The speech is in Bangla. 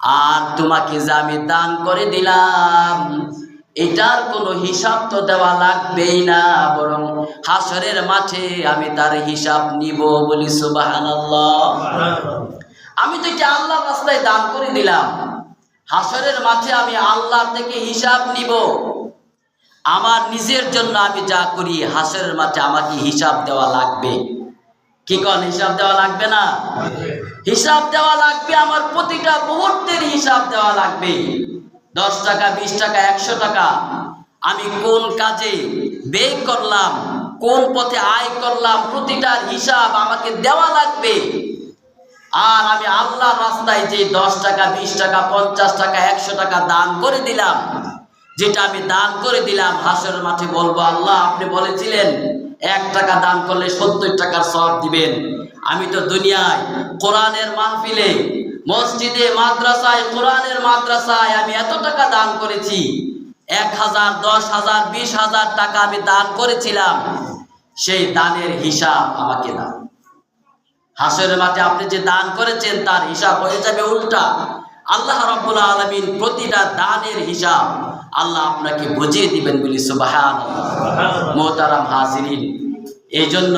আর তোমাকে যে আমি দান করে দিলাম এটার কোনো হিসাব তো দেওয়া লাগবেই না, বরং হাসরের মাঠে আমি তার হিসাব নিব। বলি সুবহানাল্লাহ। আমি তো এটা আল্লাহর রাস্তায় দান করে দিলাম, হাসরের মাঠে আমি আল্লাহ থেকে হিসাব নিব। আমার নিজের জন্য আমি যা করি হাসরের মাঠে আমাকে হিসাব দেওয়া লাগবে। কি কোন হিসাব দেওয়া লাগবে না? হিসাব দেওয়া লাগবে। আমার প্রতিটা মুহূর্তের হিসাব দেওয়া লাগবে। 10 টাকা, 20 টাকা, 100 টাকা আমি কোন কাজে ব্যয় করলাম, কোন পথে আয় করলাম, প্রতিটার হিসাব আমাকে দেওয়া লাগবে। আর আমি আল্লাহর রাস্তায় যে 10 টাকা, 20 টাকা, 50 টাকা, 100 টাকা দান করে দিলাম, যেটা আমি দান করে দিলাম, হাসরের মাঠে বলবো, আল্লাহ আপনি বলেছিলেন 1 টাকা দান করলে 70 টাকার সওয়াব দিবেন। আমি তো দুনিয়ায় কোরআনের মাহফিলে, মসজিদে, মাদ্রাসায়, কোরআনের মাদ্রাসায় আমি এত টাকা দান করেছি, 1000, 10,000, 20,000 টাকা আমি দান করেছিলাম। সেই দানের হিসাব আমাকে দাও। হাসরের মাঠে আপনি যে দান করেছেন তার হিসাব হয়ে যাবে উল্টা। আল্লাহ রাব্বুল আলামিন প্রতিটা দানের হিসাব আল্লাহ আপনাকে বুঝিয়ে দিবেন। বলি সুবহানাল্লাহ। মুহতারাম হাজিরিন, এই জন্য